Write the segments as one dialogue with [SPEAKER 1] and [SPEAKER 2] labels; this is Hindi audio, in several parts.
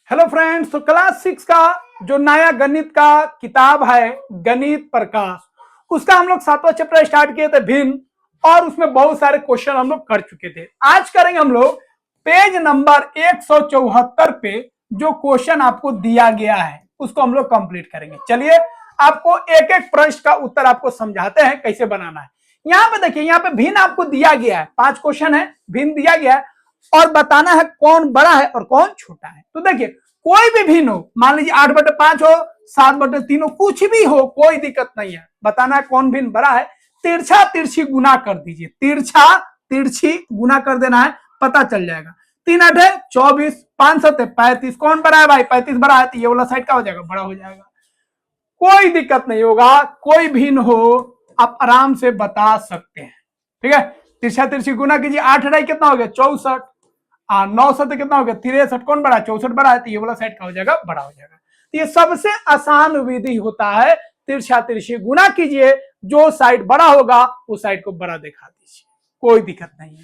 [SPEAKER 1] हेलो फ्रेंड्स, तो क्लास 6 का जो नया गणित का किताब है गणित प्रकाश, उसका हम लोग 7वां चैप्टर स्टार्ट किए थे भिन्न, और उसमें बहुत सारे क्वेश्चन हम लोग कर चुके थे। आज करेंगे हम लोग पेज नंबर 174 पे जो क्वेश्चन आपको दिया गया है उसको हम लोग कंप्लीट करेंगे। चलिए आपको एक एक प्रश्न का उत्तर आपको समझाते हैं कैसे बनाना है। यहाँ पे देखिए, यहाँ पे भिन्न आपको दिया गया है, 5 क्वेश्चन है, भिन्न दिया गया है और बताना है कौन बड़ा है और कौन छोटा है। तो देखिए कोई भी भिन्न हो, मान लीजिए 8/5 हो, 7/3 हो, कुछ भी हो, कोई दिक्कत नहीं है। बताना है कौन भिन्न बड़ा है। तिरछा तिरछी गुना कर दीजिए, तिरछा तिरछी गुना कर देना है, पता चल जाएगा। 3×8 = 24, 5×7 = 35। कौन बड़ा है भाई? 35 बड़ा है, तो ये वाला साइड का हो जाएगा, बड़ा हो जाएगा। कोई दिक्कत नहीं होगा, कोई भिन्न हो आप आराम से बता सकते हैं। ठीक है, तिरछा तिरछी गुना कीजिए। 8×2 कितना हो गया? 64। 9×7 कितना हो गया? 63। कौन बड़ा है? 64 बड़ा है, तो ये वाला साइड का हो जाएगा, बड़ा हो जाएगा। तो ये सबसे आसान विधि होता है, तिरछा तिरछी गुना कीजिए, जो साइड बड़ा होगा उस साइड को बड़ा दिखा दीजिए, कोई दिक्कत नहीं है।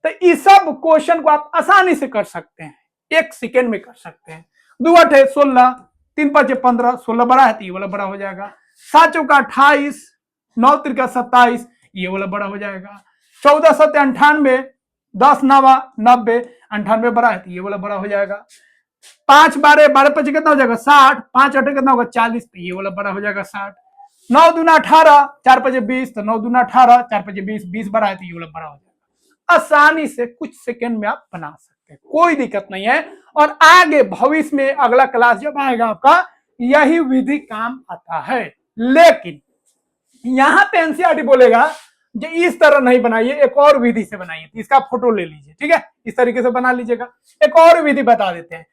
[SPEAKER 1] तो इस सब क्वेश्चन को आप आसानी से कर सकते हैं, 1 सेकेंड में कर सकते हैं। 2×8 = 16, 3×5 = 15, 16 बड़ा है तो ये वाला बड़ा हो जाएगा। 7×4 = 28, 9×3 = 27, ये वाला बड़ा हो जाएगा। 14×7 = 98, 10×9 = 90, 98 बड़ा है तो ये वाला बड़ा हो जाएगा। 5×12, 12×5 कितना हो जाएगा? 60, 5×8 कितना होगा? 40, तो ये वाला बड़ा हो जाएगा 60। 9×2 = 18, 4×5 = 20, तो 9×2 = 18, 4×5 = 20, 20 बड़ा है तो ये वाला बड़ा हो जाएगा। आसानी से कुछ सेकंड में आप बना सकते हैं, कोई दिक्कत नहीं है। और आगे भविष्य में अगला क्लास जब आएगा आपका, यही विधि काम आता है। लेकिन यहां पे एनसीईआरटी बोलेगा जो इस तरह नहीं बनाइए, एक और विधि से बनाइए। तो इसका फोटो ले लीजिए, ठीक है, इस तरीके से बना लीजिएगा। एक और विधि बता देते हैं।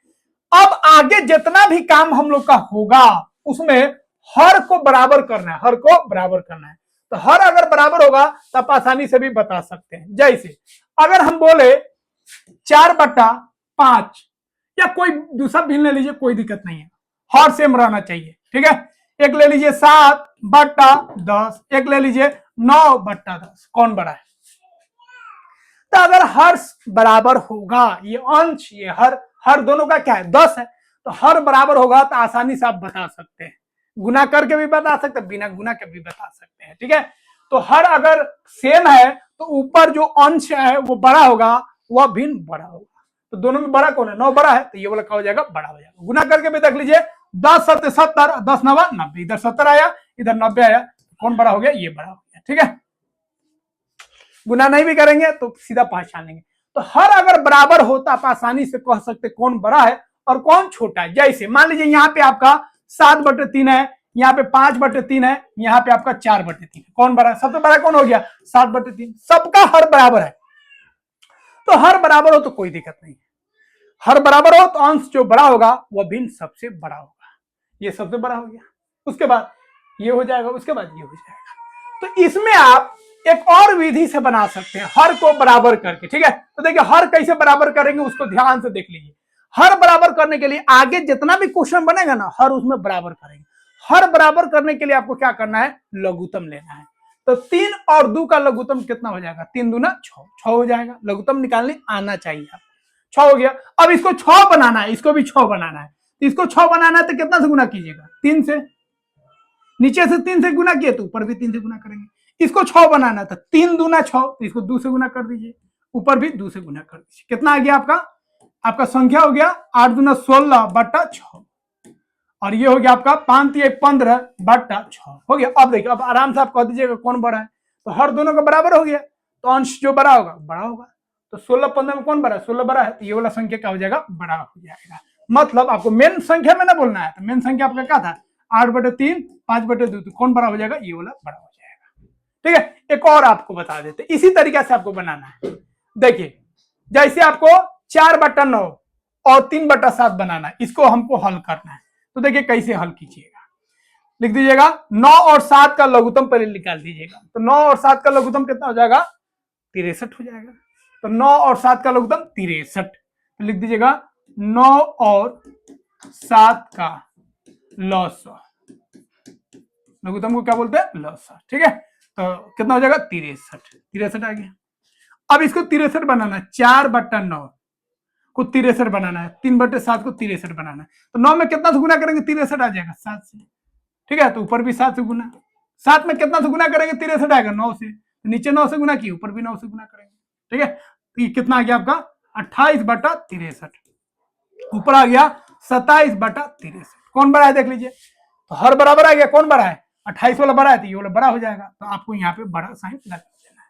[SPEAKER 1] अब आगे जितना भी काम हम लोग का होगा उसमें हर को बराबर करना है, हर को बराबर करना है। तो हर अगर बराबर होगा तो आप आसानी से भी बता सकते हैं। जैसे अगर हम बोले 4/5 या कोई दूसरा भिन्न ले लीजिए, कोई दिक्कत नहीं है, हर सेम रहना चाहिए। ठीक है, एक ले लीजिए 7/10, एक ले लीजिए 9/10, कौन बड़ा है? तो अगर हर बराबर होगा, ये अंश ये हर दोनों का क्या है? 10 है, तो हर बराबर होगा तो आसानी से आप बता सकते हैं। गुना करके भी बता सकते हैं, बिना गुना के भी बता सकते हैं। ठीक है, तो हर अगर सेम है तो ऊपर जो अंश है वो बड़ा होगा, वह भिन्न बड़ा होगा। तो दोनों में बड़ा कौन है? 9 बड़ा है, तो ये वाला क्या हो जाएगा? बड़ा हो जाएगा। गुना करके भी देख लीजिए, 10×7 = 70, 10×9 = 90, इधर 70 आया, इधर 90 आया, कौन बड़ा हो गया? ये बड़ा हो गया। ठीक है, गुना नहीं भी करेंगे तो सीधा पहचान लेंगे। तो हर अगर बराबर हो तो आप आसानी से कह सकते कौन बड़ा है और कौन छोटा है। जैसे मान लीजिए यहाँ पे आपका 7/3 है, यहाँ पे 5/3 है, यहाँ पे आपका 4/3 है, कौन बड़ा है? सबसे बड़ा कौन हो गया? 7/3। सबका हर बराबर है, तो हर बराबर हो तो कोई दिक्कत नहीं है। हर बराबर हो तो अंश जो बड़ा होगा वह भिन्न सबसे बड़ा होगा। ये सबसे बड़ा हो गया, उसके बाद ये हो जाएगा, उसके बाद ये हो जाएगा। तो इसमें आप एक और विधि से बना सकते हैं, हर को बराबर करके। ठीक है, तो देखिए हर कैसे बराबर करेंगे उसको ध्यान से देख लीजिए। हर बराबर करने के लिए आगे जितना भी क्वेश्चन बनेगा ना, हर उसमें बराबर करेंगे। हर बराबर करने के लिए आपको क्या करना है? लघुत्तम लेना है। तो 3 और 2 का लघुत्तम कितना हो जाएगा? 3 दूना 6, 6 हो जाएगा। लघुत्तम निकालने आना चाहिए आपको। 6 हो गया। अब इसको 6 बनाना है, इसको भी 6 बनाना है। तो इसको 6 बनाना है तो कितना से गुना कीजिएगा? 3 से। नीचे से 3 से गुना किए तो ऊपर भी 3 से गुना करेंगे। इसको 6 बनाना था, 3 दूना 6, तो इसको 2 से गुना कर दीजिए, ऊपर भी 2 से गुना कर दीजिए। कितना आ गया आपका? आपका संख्या हो गया 8 दूना 16/6, और ये हो गया आपका 5×3 = 15/6 हो गया। अब देखिए, अब आराम से आप कह दीजिएगा कौन बड़ा है। तो हर दोनों का बराबर हो गया, तो अंश जो बड़ा होगा बड़ा होगा। तो 16/15 में कौन बड़ा है? 16 बड़ा है, तो ये वाला संख्या क्या हो जाएगा? बड़ा हो जाएगा। मतलब आपको मेन संख्या में ना बोलना है, तो मेन संख्या आपका क्या था? 8/3, 5/2, तो कौन बड़ा हो जाएगा? ये वाला बड़ा हो जाएगा। ठीक है, एक और आपको बता देते, इसी तरीके से आपको बनाना है। देखिए जैसे आपको 4/9 और 3/7 बनाना है, इसको हमको हल करना है। तो देखिए कैसे हल कीजिएगा, लिख दीजिएगा 9 और 7 का लघुत्तम पहले निकाल दीजिएगा। तो 9 और 7 का लघुत्तम कितना हो जाएगा? 63 हो जाएगा। तो 9 और 7 का लघुत्तम 63, तो लिख दीजिएगा 9 और 7 का लॉसा। लघुत्तम को क्या बोलते हैं? लॉसा। ठीक है, तो कितना हो जाएगा? 63 आ गया। अब इसको 63 बनाना, 4/9 को 63 बनाना है, 3/7 को 63 बनाना है। तो 9 में कितना से गुना करेंगे 63 आ जाएगा 7 से, ठीक है। तो ऊपर भी 7 से गुना, 7 में कितना से गुना करेंगे 63 आएगा 9 से, तो नीचे 9 से गुना किए, ऊपर भी 9 से गुना करेंगे, ठीक है। तो ये कितना आ गया आपका 28/63, ऊपर आ गया 27/63। कौन बड़ा है देख लीजिए, तो हर बराबर आ गया, कौन बड़ा है 28 वाला बड़ा है, तो ये वाला बड़ा हो जाएगा, तो आपको यहाँ पे बड़ा साइन लगा देना है।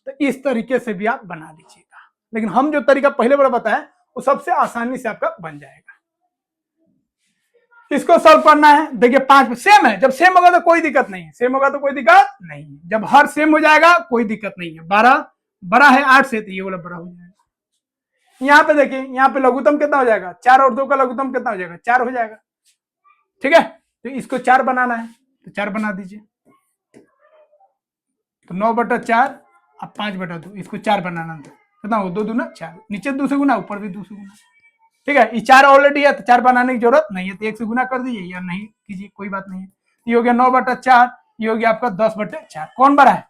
[SPEAKER 1] तो इस तरीके से भी आप बना लीजिएगा, लेकिन हम जो तरीका पहले बड़ा बताया वो सबसे आसानी से आपका बन जाएगा। इसको सॉल्व करना है, देखिए 5 सेम है, जब सेम होगा तो कोई दिक्कत नहीं है, सेम होगा तो कोई दिक्कत नहीं है, जब हर सेम हो जाएगा कोई दिक्कत नहीं है। 12 बड़ा है 8 से, तो ये वाला बड़ा हो जाएगा। यहाँ पे देखिए, यहाँ पे लघुत्तम कितना हो जाएगा, 4 और 2 का लघुत्तम कितना हो जाएगा 4 हो जाएगा, ठीक है। तो इसको 4 बनाना है, तो 4 बना दीजिए, तो 9/4 अब 5/2, इसको 4 बनाना था, कितना हो 2 दूना 4, नीचे 2 से गुना, ऊपर भी 2 से गुना, ठीक है। ये 4 ऑलरेडी है, तो 4 बनाने की जरूरत नहीं है, तो 1 से गुना कर दीजिए या नहीं कीजिए, कोई बात नहीं है। ये हो गया 9/4, ये हो गया आपका 10/4। कौन बड़ा है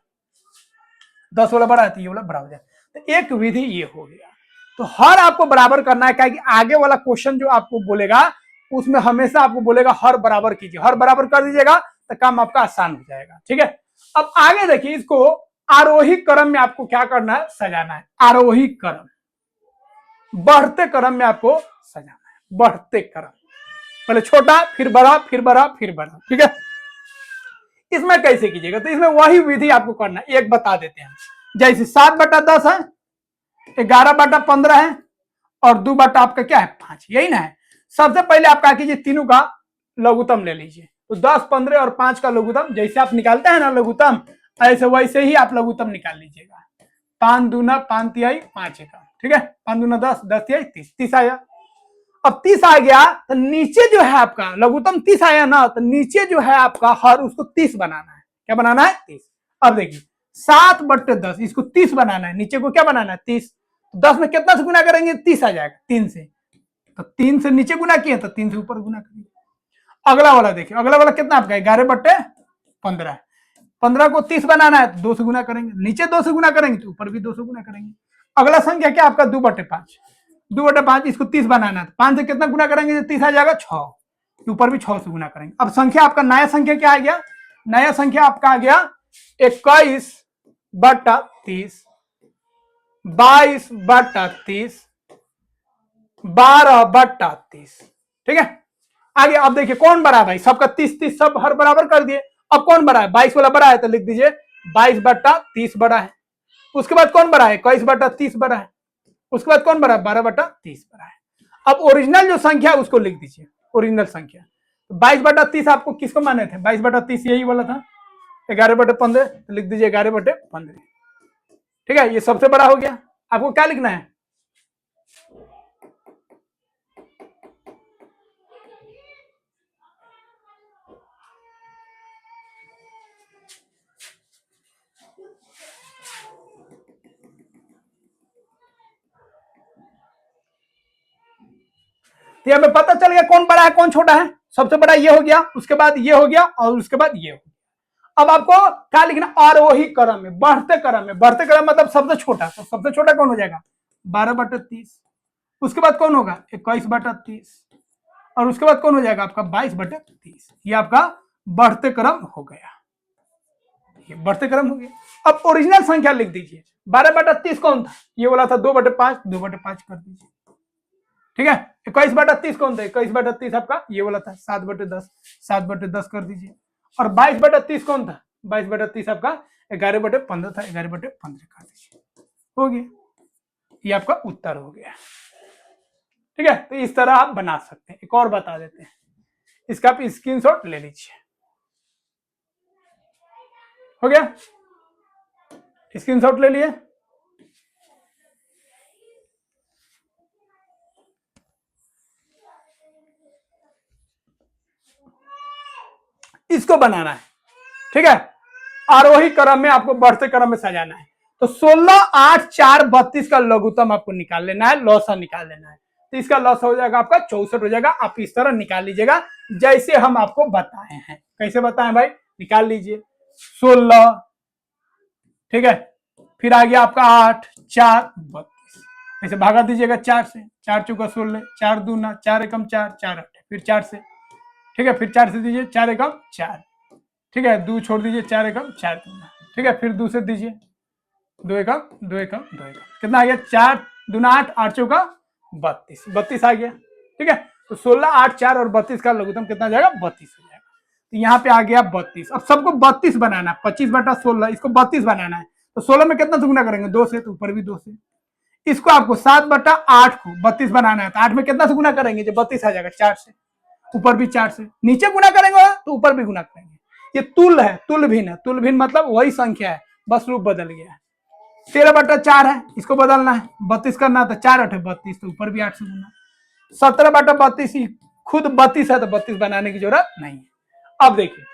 [SPEAKER 1] 10 वाला बड़ा है, तो ये वाला बड़ा हो जाए। तो एक विधि ये हो गया। तो हर आपको बराबर करना है, क्या कि आगे वाला क्वेश्चन जो आपको बोलेगा उसमें हमेशा आपको बोलेगा हर बराबर कीजिए, हर बराबर कर दीजिएगा तो काम आपका आसान हो जाएगा, ठीक है। अब आगे देखिए, इसको आरोही क्रम में आपको क्या करना है, सजाना है। आरोही क्रम, बढ़ते क्रम में आपको सजाना है, बढ़ते क्रम, पहले छोटा फिर बड़ा फिर बड़ा फिर बड़ा, ठीक है। इसमें कैसे कीजिएगा, तो इसमें वही विधि आपको करना है, एक बता देते हैं। जैसे 7/10 है, 11/15 है, और 2 बटा आपका क्या है 5, यही ना है। सबसे पहले आप क्या कीजिए, तीनों का लघुत्तम ले लीजिए, तो 10, 15 और 5 का लघुत्तम जैसे आप निकालते हैं ना लघुत्तम, ऐसे वैसे ही आप लघुत्तम निकाल लीजिएगा। 5 दूना 5 तिहाई 5 एकम, ठीक है। 5 दूना 10, 10 तिहाई 30, 30 आया। अब 30 आ गया तो नीचे जो है आपका लघुत्तम 30 आया ना, तो नीचे जो है आपका हर उसको 30 बनाना है। क्या बनाना है 30। अब देखिए 7/10, इसको 30 बनाना है, नीचे को क्या बनाना है 30। 10 में कितना से गुना करेंगे 30 आ जाएगा 3 से, तो 3 से नीचे गुना किए तो 3 से ऊपर गुना करेंगे। अगला वाला देखिए, अगला वाला कितना आपका 11/15, 15 को 30 बनाना है तो 2 से गुना करेंगे, नीचे 2 से गुना करेंगे तो ऊपर भी 2 से गुना करेंगे। अगला संख्या क्या आपका 2/5, 2/5 इसको 30 बनाना है, 5 से कितना गुना करेंगे 30 आ जाएगा 6, ऊपर भी 6 से गुना करेंगे। अब संख्या आपका नया संख्या क्या आ गया, नया संख्या आपका आ गया 21/30, 22/30, 12/30, ठीक है। आगे आप देखिए कौन बड़ा है भाई, सबका 30-30 सब हर बराबर कर दिए। अब कौन बड़ा है 22 वाला बड़ा है, तो लिख दीजिए 22/30 बड़ा है। उसके बाद कौन बड़ा है 21/30 बड़ा है। उसके बाद कौन बड़ा है 12/30 बड़ा है। अब ओरिजिनल जो संख्या है उसको लिख दीजिए, ओरिजिनल संख्या। तो 22/30 आपको किसको माने थे 22/30 यही वाला था, 11/15, तो लिख दीजिए 11/15, ठीक है। ये सबसे बड़ा हो गया। आपको क्या लिखना है, तो यहाँ पे पता चल गया कौन बड़ा है कौन छोटा है। सबसे बड़ा ये हो गया, उसके बाद ये हो गया, और उसके बाद ये हो गया। अब आपको क्या लिखना, आरोही क्रम में, बढ़ते क्रम में। बढ़ते क्रम मतलब सबसे छोटा, तो सबसे छोटा कौन हो जाएगा 12/30, उसके बाद कौन होगा 21/30, और उसके बाद कौन हो जाएगा आपका 22/30। ये आपका बढ़ते क्रम हो गया, ये बढ़ते क्रम हो गया। अब ओरिजिनल संख्या लिख दीजिए, 12/30 कौन था, ये वाला था 2/5, 2/5 कर दीजिए, ठीक है। 21/30 कौन था, 21/30 आपका ये वाला था 7/10, 7/10 कर दीजिए। और 22/30 कौन था, 22/30 आपका 11/15 था, 11/15 कर दीजिए, हो गया। ये आपका उत्तर हो गया, ठीक है। तो इस तरह आप बना सकते हैं। एक और बता देते हैं, इसका आप स्क्रीनशॉट ले लीजिए, हो गया, स्क्रीनशॉट ले लिए। इसको बनाना है, ठीक है। आरोही क्रम में आपको बढ़ते क्रम में सजाना है। तो 16, 8, 4, 32 का लघुत्तम आपको निकाल लेना है, लौसा निकाल लेना है। तो इसका लॉस हो जाएगा आपका 64 हो जाएगा। आप इस तरह निकाल लीजिएगा जैसे हम आपको बताए हैं। कैसे बताएं भाई, निकाल लीजिए 16, ठीक है। फिर आ गया आपका 8, 4, 32, ऐसे भागा दीजिएगा 4 से, 4 चौका 16, 4 दूना 4 एकम 4, 4 8, फिर 4 से, ठीक है, फिर 4 से दीजिए 4 एकम 4, ठीक है, 2 छोड़ दीजिए 4 एकम 4 दूना, ठीक है, फिर 2 से दीजिए 2 एकम 2 एकम 2 एकम, कितना आ गया 4 दूना 8, 8 चौका 32, 32 आ गया, ठीक है। तो 16, 8, 4 और 32 का लघुत्तम कितना जाएगा 32 हो जाएगा। तो यहाँ पे आ गया 32। अब सबको 32 बनाना है, 25/16 इसको 32 बनाना है। तो 16 में कितना से गुना करेंगे 2 से, तो ऊपर भी 2 से। इसको आपको 7/8 को 32 बनाना है, तो 8 में कितना से गुना करेंगे जो 32 आ जाएगा 4 से, ऊपर भी 4 से, नीचे गुना करेंगे तो ऊपर भी गुना करेंगे। ये तुल है, तुल भिन्न है, तुल भिन्न मतलब वही संख्या है, बस रूप बदल गया है। 13/4 है, इसको बदलना है, 32 करना है तो 4 8 32, तो ऊपर भी 8 से गुना। 17/32 खुद 32 है, तो 32 बनाने की जरूरत नहीं है। अब देखिए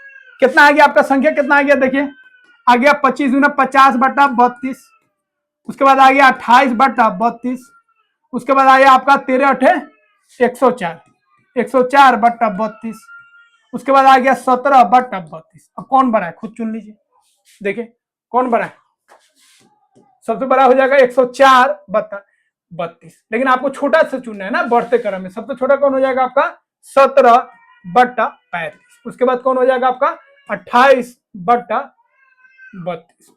[SPEAKER 1] कितना आ गया आपका संख्या, कितना आ गया देखिए, आ गया 25 दूना 50/32, उसके बाद आ गया 28/32, उसके बाद आ गया आपका 13 8 104, 104/32, उसके बाद आ गया 17/32। अब कौन बड़ा है खुद चुन लीजिए, देखिए कौन बड़ा है, सबसे बड़ा हो जाएगा 104/32, लेकिन आपको छोटा से चुनना है ना, बढ़ते क्रम में। सबसे छोटा कौन हो जाएगा आपका 17/35, उसके बाद कौन हो जाएगा आपका 28/32,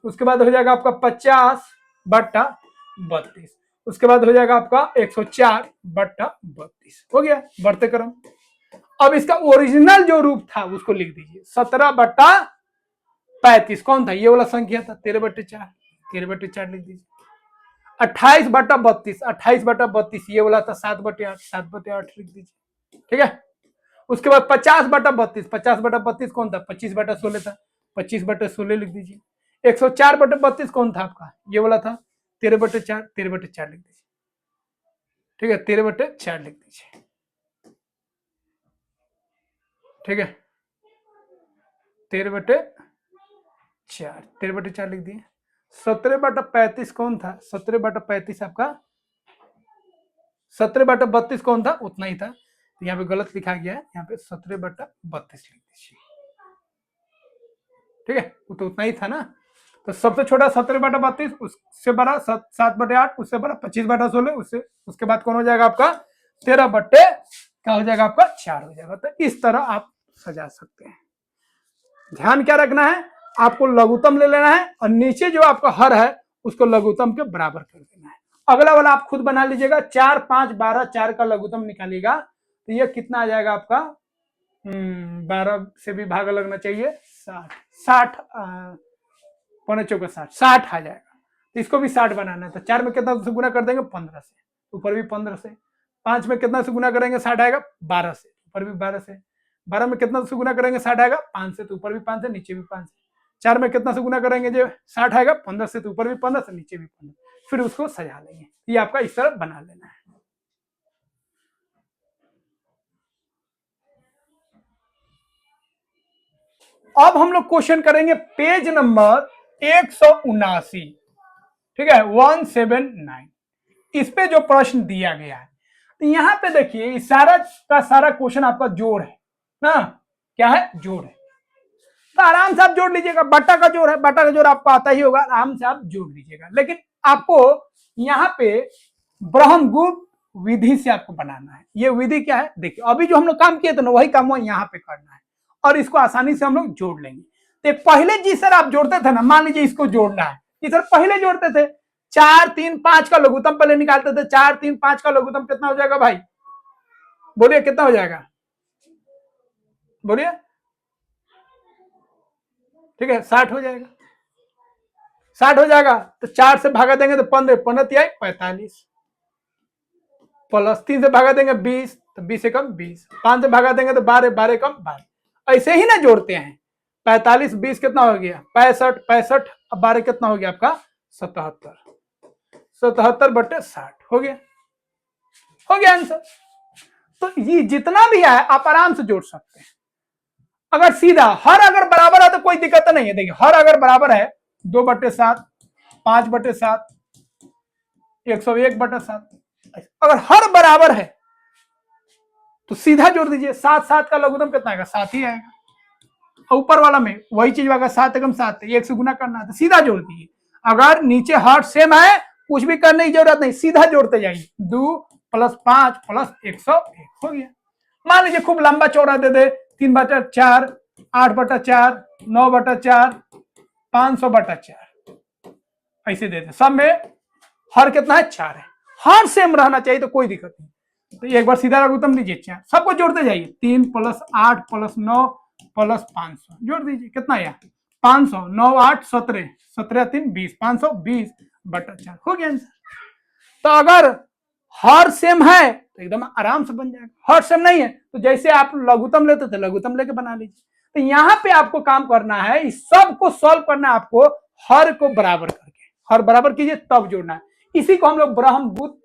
[SPEAKER 1] उसके बाद हो जाएगा आपका 50/32, उसके बाद हो जाएगा आपका 104/32, हो गया बढ़ते क्रम। अब इसका ओरिजिनल जो रूप था उसको लिख दीजिए, 17/35 कौन था, ये वाला संख्या था 13/4, 13/4 लिख दीजिए। 28/32, 28/32 ये वाला था 7/8, 7/8 लिख दीजिए, ठीक है। उसके बाद 50/32, 50/32 कौन था 25/16 था, 25/16 लिख दीजिए। 104/32 कौन था आपका, ये वाला था 13/4, 13/4 लिख दीजिए, ठीक है, 13/4 लिख दीजिए, ठीक है, 13/4, 13/4 लिख दिए। 17/35 कौन था, 17/35 आपका 17/32 कौन था, उतना ही था, तो यहाँ पे गलत लिखा गया है, यहाँ पे 17/32 लिख दीजिए, ठीक है, वो तो उतना ही था ना। तो सबसे छोटा 17/32, उससे बड़ा 7/8, उससे बड़ा 25/16, उससे उसके बाद कौन हो जाएगा आपका 13 क्या हो जाएगा आपका 4 हो जाएगा। तो इस तरह आप सजा सकते हैं। ध्यान क्या रखना है, आपको लघुत्तम ले लेना है और नीचे जो आपका हर है उसको लघुत्तम के बराबर कर देना है। अगला वाला आप खुद बना लीजिएगा, 4 5 12, 4 का लघुत्तम निकालिएगा तो ये कितना आ जाएगा आपका 12 से भी भागा लगना चाहिए 60, 60 पौने चौका 60, 60 आ जाएगा। तो इसको भी 60 बनाना है, तो 4 में कितना से गुना कर देंगे 15 से, ऊपर भी 15 से। 5 में कितना से गुना करेंगे 60 आएगा 12 से, ऊपर भी 12 से। 12 में कितना से गुना करेंगे 60 आएगा 5 से, तो ऊपर भी 5 से नीचे भी 5 से। 4 में कितना से गुना करेंगे जो 60 आएगा 15 से, तो ऊपर भी 15 से नीचे भी 15, फिर उसको सजा लेंगे। ये आपका इस तरह बना लेना है। अब हम लोग क्वेश्चन करेंगे पेज नंबर 179, ठीक है 179। इस पे जो प्रश्न दिया गया है, तो यहां पे देखिए सारा का सारा क्वेश्चन आपका जोड़ है ना, क्या है जोड़ है, तो आराम से आप जोड़ लीजिएगा। बट्टा का जोड़ है, बट्टा का जोड़ आपको आता ही होगा, आराम से आप जोड़ लीजिएगा। लेकिन आपको यहाँ पे ब्रह्मगुप्त विधि से आपको बनाना है। ये विधि क्या है देखिए, अभी जो हम लोग काम किए थे ना वही काम यहाँ पे करना है और इसको आसानी से हम लोग जोड़ लेंगे। तो पहले जिस सर आप जोड़ते थे ना, मान लीजिए इसको जोड़ना है, इस सर पहले जोड़ते थे 4 3 5 का लघुत्तम पहले निकालते थे। 4 3 5 का लघुत्तम कितना हो जाएगा भाई, बोलिए कितना हो जाएगा, बोलिए, ठीक है 60 हो जाएगा, 60 हो जाएगा। तो 4 से भागा देंगे तो 15, 15 तिहाई 45, प्लस 3 से भागा देंगे 20, तो 20 से कम 20, 5 से भागा देंगे तो 12, 12 कम 12। ऐसे ही ना जोड़ते हैं, 45 20 कितना हो गया 65, 65 अब 12 कितना हो गया आपका 77, 77/60 हो गया, हो गया आंसर। तो ये जितना भी है आप आराम से जोड़ सकते हैं। अगर सीधा हर अगर बराबर है तो कोई दिक्कत नहीं है। देखिए हर अगर बराबर है 2/7, 5/7, 101/7, अगर हर बराबर है तो सीधा जोड़ दीजिए। 7 7 का लघुत्तम कितना आएगा 7 ही आएगा। ऊपर वाला में वही चीज आएगा 7 एकम 7, 1 से गुना करना है तो सीधा जोड़ दीजिए। अगर नीचे हर सेम है कुछ भी करने की जरूरत नहीं, सीधा जोड़ते जाइए। 2 + 5 + 101 हो गया। मान लीजिए खूब लंबा चौड़ा दे दे, 3/4, 8/4, 9/4, 500/4 ऐसे दे दे। सब में हर कितना है? 4 है। हर सेम रहना चाहिए तो कोई दिक्कत नहीं। तो एक बार सीधा लघुत्तम लीजिए 4, सबको जोड़ते जाइए। 3 + 8 + 9 + 500 जोड़ दीजिए। कितना आया? 500। 9 8 17, 17 3 20, 520/4 हो गया आंसर। तो अगर हर सेम है तो एकदम आराम से बन जाएगा, हर सेम नहीं है तो जैसे आप लघुत्तम लेते थे लघुत्तम लेके बना लीजिए। तो यहाँ पे आपको काम करना है, इस सब को सॉल्व करना है आपको, हर को बराबर करके। हर बराबर कीजिए तब जोड़ना है। इसी को हम लोग ब्रह्मगुप्त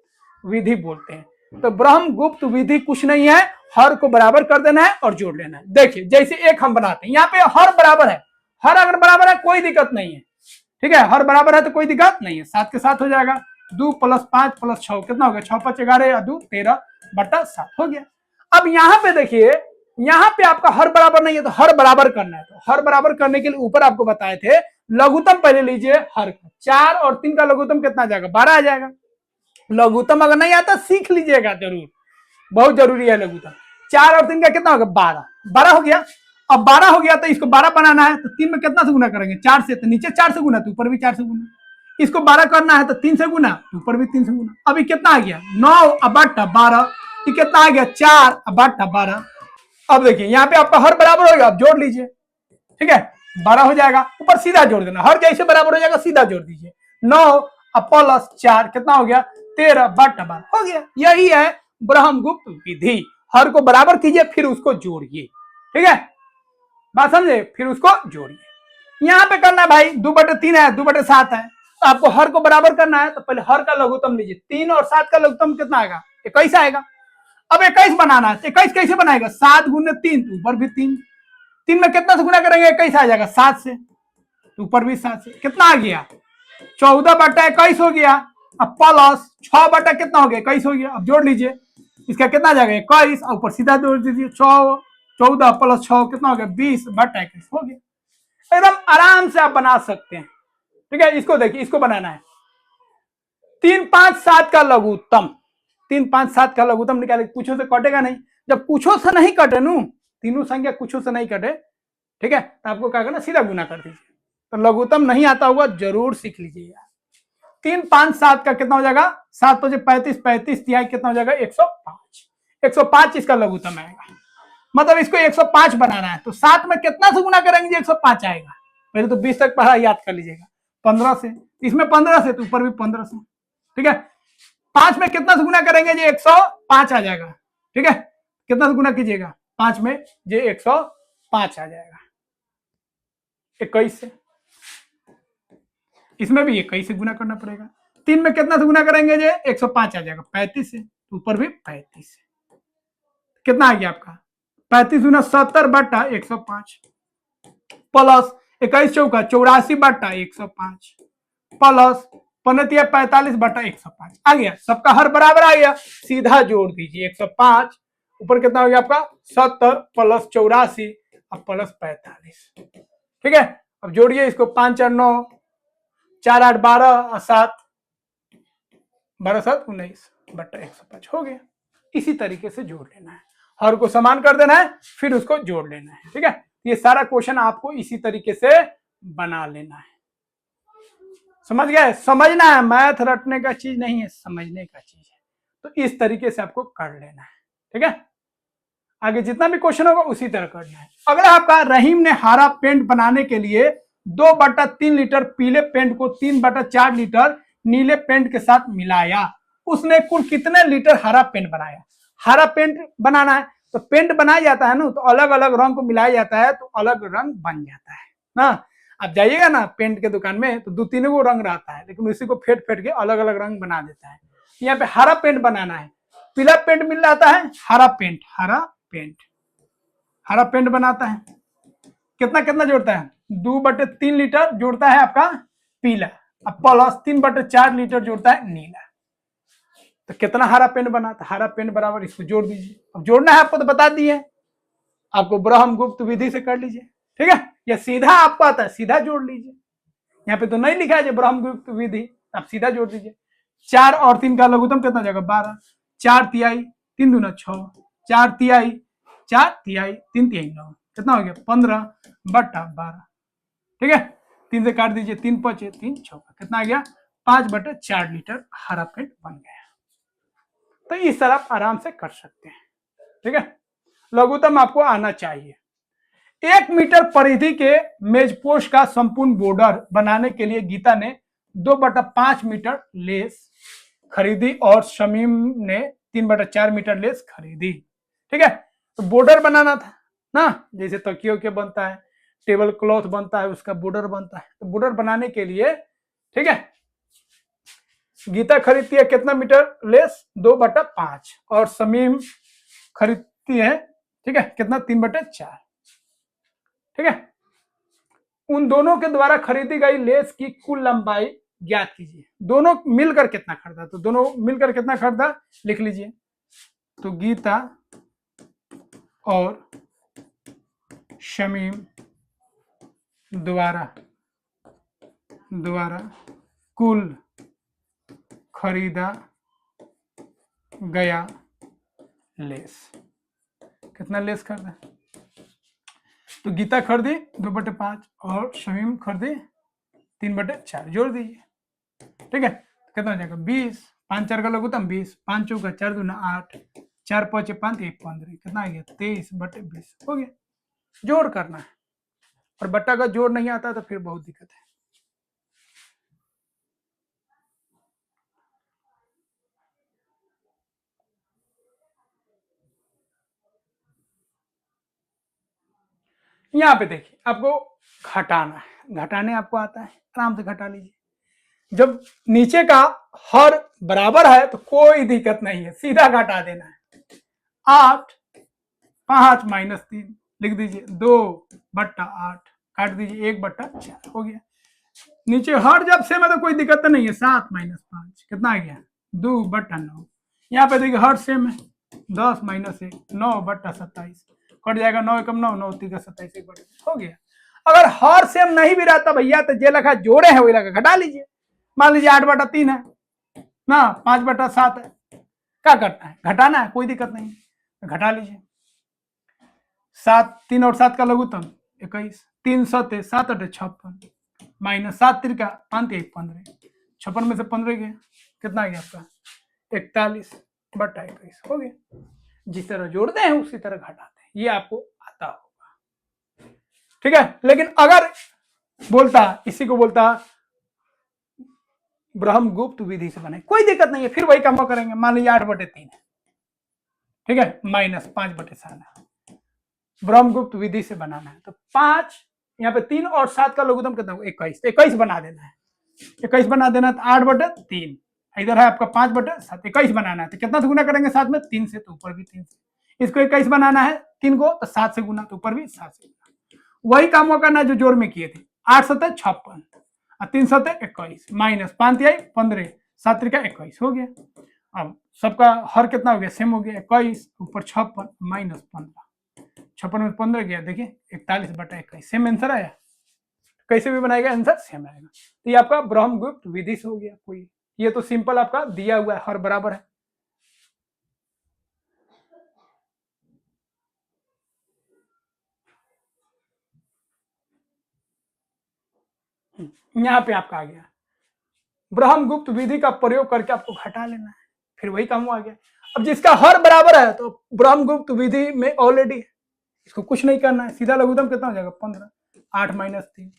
[SPEAKER 1] विधि बोलते हैं। तो ब्रह्मगुप्त विधि कुछ नहीं है, हर को बराबर कर देना है और जोड़ लेना है। देखिए जैसे एक हम बनाते हैं, यहाँ पे हर बराबर है, हर अगर बराबर है कोई दिक्कत नहीं है, ठीक है। हर बराबर है तो कोई दिक्कत नहीं है, 7 के 7 हो जाएगा। 2 + 5 + 6 कितना हो गया? 6 × 5 = 11 या 2 13/7 हो गया। अब यहाँ पे देखिए, यहाँ पे आपका हर बराबर नहीं है तो हर बराबर करना है। तो हर बराबर करने के लिए ऊपर आपको बताए थे लघुत्तम पहले लीजिए हर का। 4 और 3 का लघुत्तम कितना आ जाएगा? 12 आ जाएगा। लघुत्तम अगर नहीं आता सीख लीजिएगा जरूर, बहुत जरूरी है लघुत्तम। 4 और 3 का कितना होगा? 12। 12 हो गया। अब 12 हो गया तो इसको 12 बनाना है तो 3 में कितना से गुना करेंगे? 4 से। तो नीचे 4 से गुना तो ऊपर भी 4 से गुना। इसको 12 करना है तो 3 से गुना, ऊपर भी 3 से गुना। अभी कितना आ गया? 9/12। ये कितना आ गया? 4/12। अब देखिए यहाँ पे आपका हर बराबर हो गया, अब जोड़ लीजिए, ठीक है। 12 हो जाएगा, ऊपर सीधा जोड़ देना, हर जैसे बराबर हो जाएगा सीधा जोड़ दीजिए। 9 + 4 कितना हो गया? 13/12 हो गया। यही है ब्रह्मगुप्त विधि। हर को बराबर कीजिए फिर उसको जोड़िए, ठीक है। बात समझे? फिर उसको जोड़िए। यहाँ पे करना है भाई 2/3 है, 2/7 है, तो आपको हर को बराबर करना है तो पहले हर का लघुत्तम लीजिए। 3 और 7 का लघुत्तम कितना आएगा? 21 आएगा। अब 21 बनाना है, 21 कैसे बनाएगा? 7 × 3 तो ऊपर भी 3। 3 में कितना से गुना करेंगे? 21 आ जाएगा। 7 से तो ऊपर भी 7 से। कितना आ गया? 14/21 हो गया। अब प्लस 6 कितना हो गया? 21 हो गया। अब जोड़ लीजिए, इसका कितना आ जाएगा? 21। ऊपर सीधा जोड़ दीजिए। 14 + 6 कितना हो गया? 20/21 हो गया। एकदम आराम से आप बना सकते हैं, ठीक है। इसको देखिए, इसको बनाना है 3 5 7 का लघुत्तम। 3 5 7 का लघुत्तम निकाले, कुछों से कटेगा नहीं। जब कुछों से नहीं कटे नू, तीनों संख्या कुछों से नहीं कटे, ठीक है, तो आपको क्या करना? सीधा गुना कर दीजिए। तो लघुत्तम नहीं आता हुआ जरूर सीख लीजिएगा। 3 5 7 का कितना हो जाएगा? 7 × 5 = 35, 35 तिहाई कितना हो जाएगा? 105। 105 इसका लघुत्तम आएगा। मतलब इसको 105 बनाना है तो 7 में कितना से गुना करेंगे? 105 आएगा। पहले तो 20 तक पढ़ा याद कर लीजिएगा। 15 से, इसमें 15 से तो ऊपर भी 15 से, ठीक है। 5 में कितना से गुना करेंगे? जी 105 आ जाएगा, ठीक है। कितना से गुना कीजिएगा? 5 में जी 105 आ जाएगा। 21 से, इसमें भी 21 से गुना करना पड़ेगा। 3 में कितना से गुना करेंगे? जी 105 आ जाएगा। 35 से तो ऊपर भी 35 से। कितना आ गया आपका? 35 × 70/105 प्लस 21 चौका 84/105 प्लस 15 45/105 आ गया। सबका हर बराबर आ गया, सीधा जोड़ दीजिए। 105 ऊपर कितना हो गया आपका? 70 + 84 अब प्लस 45, ठीक है। अब जोड़िए इसको। 5 4 9, 4 8 12 और 7 12 7 19/105 हो गया। इसी तरीके से जोड़ लेना है, हर को समान कर देना है फिर उसको जोड़ लेना है, ठीक है। ये सारा क्वेश्चन आपको इसी तरीके से बना लेना है। समझ गए? समझना है, मैथ रटने का चीज नहीं है, समझने का चीज है। तो इस तरीके से आपको कर लेना है, ठीक है। आगे जितना भी क्वेश्चन होगा उसी तरह करना है। अगला आपका, रहीम ने हरा पेंट बनाने के लिए 2/3 लीटर पीले पेंट को 3/4 लीटर नीले पेंट के साथ मिलाया। उसने कुल कितने लीटर हरा पेंट बनाया? हरा पेंट बनाना है तो पेंट बनाया जाता है ना, तो अलग अलग रंग को मिलाया जाता है तो अलग रंग बन जाता है ना। आप जाइएगा ना पेंट के दुकान में तो 2-3 गो रंग रहता है, लेकिन उसी को फेंट फेंट के अलग अलग रंग बना देता है। यहाँ पे हरा पेंट बनाना है, पीला पेंट मिल जाता है, हरा पेंट, हरा पेंट, हरा पेंट बनाता है। कितना कितना जोड़ता है? 2/3 लीटर जोड़ता है आपका पीला, अब प्लस 3/4 लीटर जोड़ता है नीला। तो कितना हरा पेंट बना? तो हरा पेंट बराबर इसको जोड़ दीजिए। अब जोड़ना है आपको तो बता दिए, आपको ब्रह्मगुप्त विधि से कर लीजिए, ठीक है। या सीधा आपको आता है सीधा जोड़ लीजिए, यहाँ पे तो नहीं लिखा है ब्रह्मगुप्त विधि, आप सीधा जोड़ दीजिए। 4 और 3 का लघुत्तम कितना हो जाएगा 12, 4 तिहाई 3 दूना 6, 4 तिहाई 4 तिहाई 3 तिहाई 9, कितना हो गया 15/12। ठीक है, 3 से काट दीजिए, 3 5 3 6, कितना आ गया 5/4 लीटर हरा पेंट बन गया। तो इस तरह आप आराम से कर सकते हैं। ठीक है, लघुत्तम आपको आना चाहिए। 1 मीटर परिधि के मेजपोश का संपूर्ण बॉर्डर बनाने के लिए गीता ने 2/5 मीटर लेस खरीदी और शमीम ने 3/4 मीटर लेस खरीदी। ठीक है, तो बॉर्डर बनाना था ना, जैसे तकियों के बनता है, टेबल क्लॉथ बनता है, उसका बॉर्डर बनता है। तो बॉर्डर बनाने के लिए, ठीक है, गीता खरीदती है कितना मीटर लेस 2/5 और शमीम खरीदती है, ठीक है, कितना 3/4। ठीक है, उन दोनों के द्वारा खरीदी गई लेस की कुल लंबाई ज्ञात कीजिए। दोनों मिलकर कितना खरीदा, तो दोनों मिलकर कितना खरीदा लिख लीजिए। तो गीता और शमीम द्वारा कुल खरीदा गया लेस, कितना लेस खरीदा, तो गीता खरीदी 2/5 और शमीम खरीदी 3/4, जोड़ दीजिए। ठीक है, कितना हो जाएगा 20, 5 4 का लघुत्तम 20, 5 चौका 4 दूना 8, 4 5 5 1 15, कितना आ गया 23/20 हो गया। जोड़ करना है, और बट्टा का जोड़ नहीं आता तो फिर बहुत दिक्कत है। यहाँ पे देखिए, आपको घटाना है, घटाने आपको आता है, आराम से घटा लीजिए। जब नीचे का हर बराबर है तो कोई दिक्कत नहीं है, सीधा घटा देना है। 8 5 -3 लिख दीजिए, 2/8 काट दीजिए, 1/4 हो गया। नीचे हर जब से मतलब कोई दिक्कत तो नहीं है। 7 -5 कितना आ गया 2/9। यहाँ पे देखिए हर सेम है, 10 - 1 9/27 कट जाएगा, 9 एकम 9 9 3 27 1/2 हो गया। अगर हर सेम नहीं भी रहता भैया तो जे लखा जोड़े हैं वही लखा घटा लीजिए। मान लीजिए 8/3 है ना, 5/7 है, क्या करना है घटाना है, कोई दिक्कत नहीं है, घटा लीजिए। 7 3 और 7 का लघुत्तम 21, 3 7 7 8 56 -7 3 5 1 15, 56 में से 15 गया, कितना आ गया आपका 41/21 हो गया। जिस तरह जोड़ते हैं उसी तरह घटाते हैं, ये आपको आता होगा। ठीक है, लेकिन अगर बोलता इसी को बोलता ब्रह्मगुप्त विधि से बने, कोई दिक्कत नहीं है, फिर वही काम करेंगे। मान लीजिए 8/3 है, ठीक है, -5/7 ब्रह्मगुप्त विधि से बनाना है, तो 5 यहाँ पे 3 और 7 का लघुत्तम कितना होगा 21, तो 21 बना देना है। 21 बना देना, तो 8/3 इधर है आपका 5/7, 21 बनाना है, तो कितना से गुना करेंगे 7 में 3 से, तो ऊपर भी 3 से। इसको 21 बनाना है 3 को, तो 7 से गुना, तो ऊपर भी 7 से गुना। वही काम करना जो जोड़ में किए थे। 8 7 56 और 3 7 21 -5 तिहाई 15, 7 3 21 हो गया। अब सबका हर कितना हो गया सेम हो गया, 21 ऊपर 56 -15, 56 में 15 गया, देखिए 41/21 सेम आंसर आया। कैसे भी बनाएगा आंसर सेम आएगा। तो ये आपका ब्रह्मगुप्त विधि से हो गया। कोई ये तो सिंपल आपका दिया हुआ है, हर बराबर है। यहाँ पे आपका आ गया ब्रह्मगुप्त विधि का प्रयोग करके आपको घटा लेना है, फिर वही काम आ गया। अब जिसका हर बराबर है तो ब्रह्मगुप्त विधि में ऑलरेडी है, इसको कुछ नहीं करना है, सीधा लघुत्तम कितना हो जाएगा 15, 8 - 3,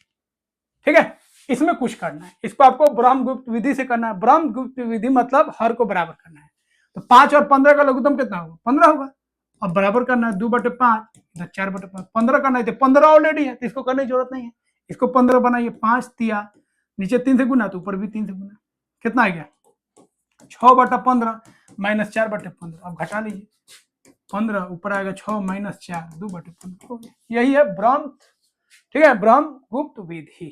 [SPEAKER 1] ठीक है। इसमें कुछ करना है, इसको आपको ब्रह्मगुप्त विधि से करना है। ब्रह्मगुप्त विधि मतलब हर को बराबर करना है, तो 5 और 15 का लघुत्तम कितना होगा 15 होगा। अब बराबर करना है 2/5 इधर 4/5, 15 करना है, तो 15 ऑलरेडी है तो इसको करने की जरूरत नहीं है। इसको 15 बनाइए, 5 तिया नीचे 3 से गुना तो ऊपर भी 3 से गुना, कितना आ गया 6/15 -4/15। अब घटा लीजिए, 15 ऊपर आएगा 6 -4 2/15 हो गया। यही है ब्रह्म, ठीक है, ब्रह्मगुप्त विधि।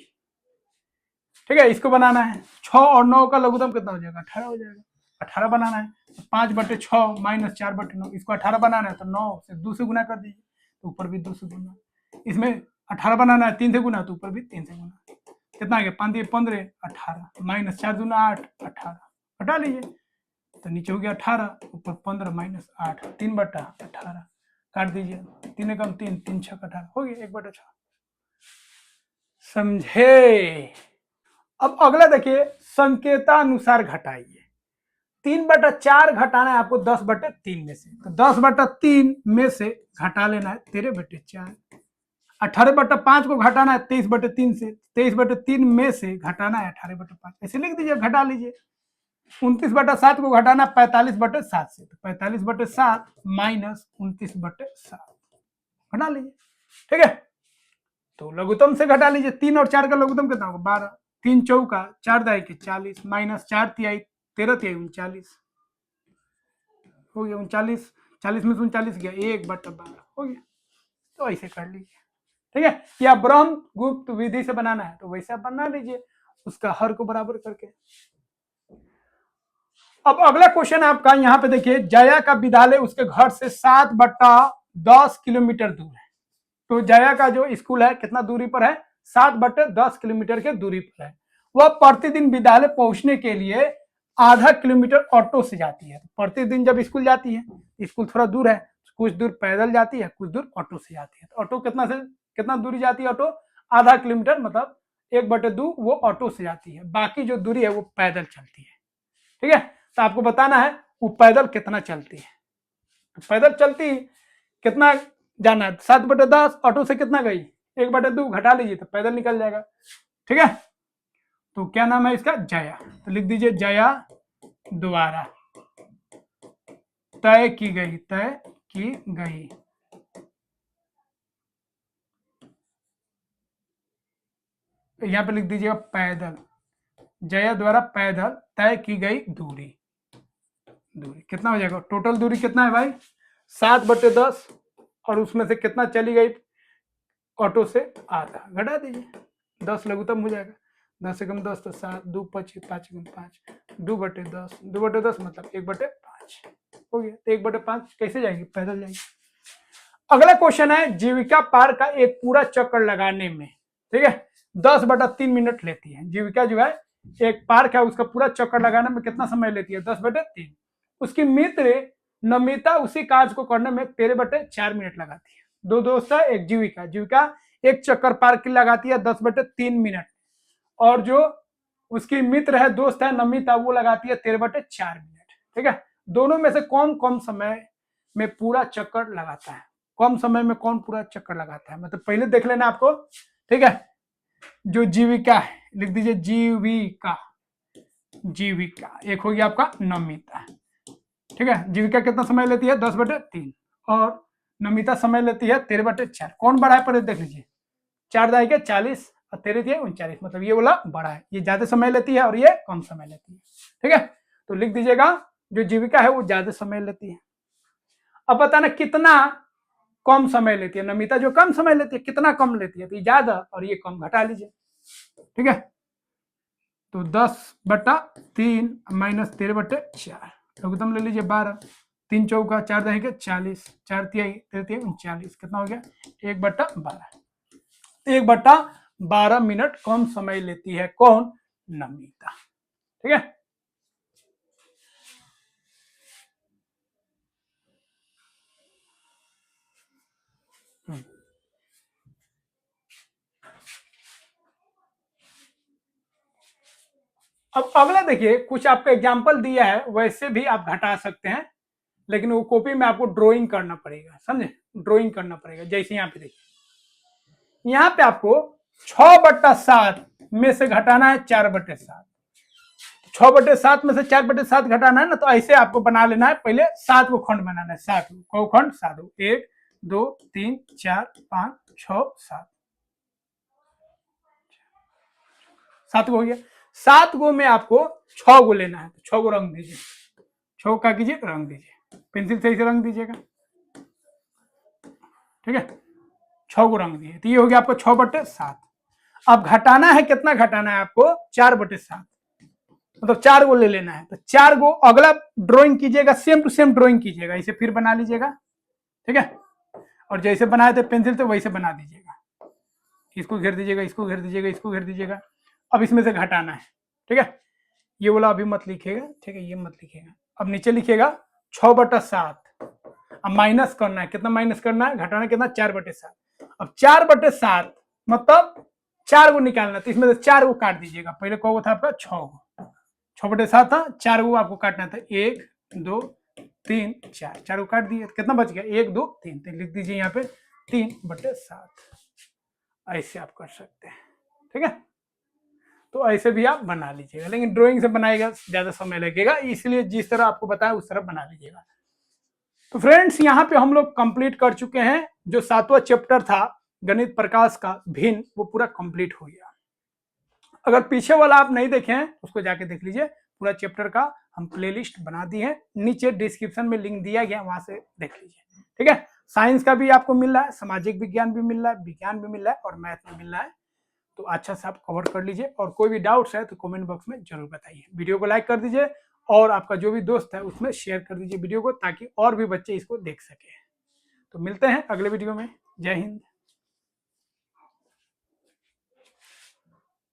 [SPEAKER 1] ठीक है, इसको बनाना है। 6 और 9 का लघुत्तम कितना हो जाएगा 18 हो जाएगा, 18 बनाना है। 5/6 -4/9, इसको 18 बनाना है तो 9 से 2 से गुना कर दीजिए, तो ऊपर भी 2 से गुना। इसमें 18 बनाना है 3 से गुना, तो ऊपर भी 3 से गुना, कितना आ गया 5 15 18 -4 दूना 8 18 घटा लीजिए, तो नीचे हो गया 18, ऊपर 15 माइनस 8, 3/18 काट दीजिए, 3 एकम 3, 3 छक 18 हो गया 1/6। समझे? अब अगला देखिए, संकेतानुसार घटाइए। 3/4 घटाना है आपको 10/3 में से, तो 10/3 में से घटा लेना है 13/4। 18/5 को घटाना है 23/3 से, 23/3 में से घटाना है 18/5, ऐसे लिख दीजिए, घटा लीजिए। 29/7 को घटाना 45/7 से, तो 45/7 माइनस 29/7 घटा लीजिए, ठीक है। तो लघुत्तम से घटा लीजिए, 3 और 4 का लघुत्तम कितना होगा 12, 3 चौका 4 दाई के 40 माइनस 4 तिहाई 13 तिहाई 39 हो गया 39, 40 में से 39 गया 1/12 हो गया। तो ऐसे कर लीजिए, ठीक है। या ब्रह्म गुप्त विधि से बनाना है तो वैसा बना लीजिए, उसका हर को बराबर करके। अब अगला क्वेश्चन आपका यहाँ पे देखिए, जया का विद्यालय उसके घर से 7/10 किलोमीटर दूर है। तो जया का जो स्कूल है कितना दूरी पर है, 7/10 किलोमीटर के दूरी पर है। वह प्रतिदिन विद्यालय पहुंचने के लिए आधा किलोमीटर ऑटो से जाती है। प्रतिदिन जब स्कूल जाती है, स्कूल थोड़ा दूर है, कुछ दूर पैदल जाती है, कुछ दूर ऑटो से जाती है। तो ऑटो कितना से कितना दूरी जाती है, ऑटो आधा किलोमीटर, मतलब 1/2 वो ऑटो से जाती है, बाकी जो दूरी है वो पैदल चलती है, ठीक है। तो आपको बताना है वो पैदल कितना चलती है। तो पैदल चलती कितना जाना है, 7/10, ऑटो से कितना गई 1/2, घटा लीजिए तो पैदल निकल जाएगा, ठीक है। तो क्या नाम है इसका, जया। तो लिख दीजिए जया द्वारा तय की गई यहां पे लिख दीजिएगा पैदल, जया द्वारा पैदल तय की गई दूरी कितना हो जाएगा, टोटल दूरी कितना है भाई 7/10, और उसमें से कितना चली गई ऑटो से आधा, घटा दीजिए 10 लघुत्तम हो जाएगा, 10 एकम 10 तो 7, 2 5 5 एकम 5, 2/10, 2/10 मतलब 1/5 हो गया। 1/5 कैसे जाएगी, पैदल जाएगी। अगला क्वेश्चन है, जीविका पार्क का एक पूरा चक्कर लगाने में, ठीक है, 10/3 मिनट लेती है। जीविका जो है एक पार्क है, उसका पूरा चक्कर लगाने में कितना समय लेती है, 10/3। उसकी मित्र नमिता उसी कार्य को करने में 13/4 मिनट लगाती है। दो दोस्त है, एक जीविका, जीविका एक चक्कर पार्क की लगाती है 10/3 मिनट, और जो उसकी मित्र है, दोस्त है नमिता, वो लगाती है 13/4 मिनट, ठीक है। दोनों में से कौन कम समय में पूरा चक्कर लगाता है, कम समय में कौन पूरा चक्कर लगाता है, मतलब पहले देख लेना आपको, ठीक है। जो जीविका है लिख दीजिए जीविका, जीविका एक हो गया आपका नमिता, ठीक है। जीविका कितना समय लेती है 10/3, और नमिता समय लेती है 13/4। कौन बड़ा है पर देख लीजिए, 4 दाई के 40 और 13 दिए 39, मतलब ये वाला बड़ा है, ये ज्यादा समय लेती है और ये कम समय लेती है, ठीक है। तो लिख दीजिएगा जो जीविका है वो ज्यादा समय लेती है। अब बताना कितना कम समय लेती है, नमिता जो कम समय लेती है कितना कम लेती है, तो ये ज्यादा और ये कम, घटा लीजिए, ठीक है। तो 10/3 माइनस 13/4, लघुत्तम ले लीजिए 12, 3 चौका 4 दही के 40, 4 तिहाई 39, कितना हो गया 1/12, 1/12 मिनट कम समय लेती है कौन, नमिता, ठीक है। अब अगला देखिए, कुछ आपका एग्जाम्पल दिया है, वैसे भी आप घटा सकते हैं, लेकिन वो कॉपी में आपको ड्राइंग करना पड़ेगा, समझे, ड्राइंग करना पड़ेगा। जैसे यहाँ पे देखिए, यहाँ पे आपको 6/7 में से घटाना है 4/7, 6/7 में से 4/7 घटाना है ना, तो ऐसे आपको बना लेना है, पहले 7 को खंड बनाना है, 7 को खंड 7, 1 2 3 4 5 6 7, 7 गो हो गया। 7 गो में आपको 6 गो लेना है, तो 6 गो रंग दीजिए, 6 का कीजिए रंग दीजिए, पेंसिल से इसे रंग दीजिएगा, ठीक है। 6 गो रंग दिए, तो ये हो गया आपको 6/7। अब घटाना है, कितना घटाना है आपको 4/7, मतलब 4 गो ले लेना है, तो 4 गो अगला ड्राइंग कीजिएगा, सेम टू सेम ड्राइंग कीजिएगा, इसे फिर बना लीजिएगा, ठीक है। और जैसे बनाए थे पेंसिल से वैसे बना दीजिएगा, इसको घेर दीजिएगा, इसको घेर दीजिएगा, इसको घेर दीजिएगा। अब इसमें से घटाना है, ठीक है। ये वाला अभी मत लिखिएगा, ठीक है, ये मत लिखिएगा। अब नीचे लिखिएगा 6/7। अब माइनस करना है, कितना माइनस करना है, घटाना कितना, 4/7। अब 4/7 मतलब 4 को निकालना, तो इसमें से 4 को काट दीजिएगा। पहले कौन था आपका, 6 को, 6/7 था, 4 को आपको काटना था, 1 2 3 4, 4 को काट दिए, कितना बच गया, 1 2 3, तो लिख दीजिए यहाँ पे 3/7। ऐसे आप कर सकते हैं, ठीक है। तो ऐसे भी आप बना लीजिएगा, लेकिन ड्राइंग से बनाएगा ज्यादा समय लगेगा, इसलिए जिस तरह आपको बताया उस तरह बना लीजिएगा। तो फ्रेंड्स यहाँ पे हम लोग कंप्लीट कर चुके हैं, जो 7वां चैप्टर था गणित प्रकाश का भिन्न, वो पूरा कंप्लीट हो गया। अगर पीछे वाला आप नहीं देखे हैं उसको जाके देख लीजिए, पूरा चैप्टर का हम प्लेलिस्ट बना दिए हैं, नीचे डिस्क्रिप्शन में लिंक दिया गया, वहां से देख लीजिए, ठीक है। साइंस का भी आपको मिल रहा है, सामाजिक विज्ञान भी मिल रहा है, विज्ञान भी मिल रहा है और मैथ भी मिल रहा है। तो अच्छा से आप कवर कर लीजिए, और कोई भी डाउट्स है तो कमेंट बॉक्स में जरूर बताइए। वीडियो को लाइक कर दीजिए और आपका जो भी दोस्त है उसमें शेयर कर दीजिए वीडियो को, ताकि और भी बच्चे इसको देख सके। तो मिलते हैं अगले वीडियो में। जय हिंद।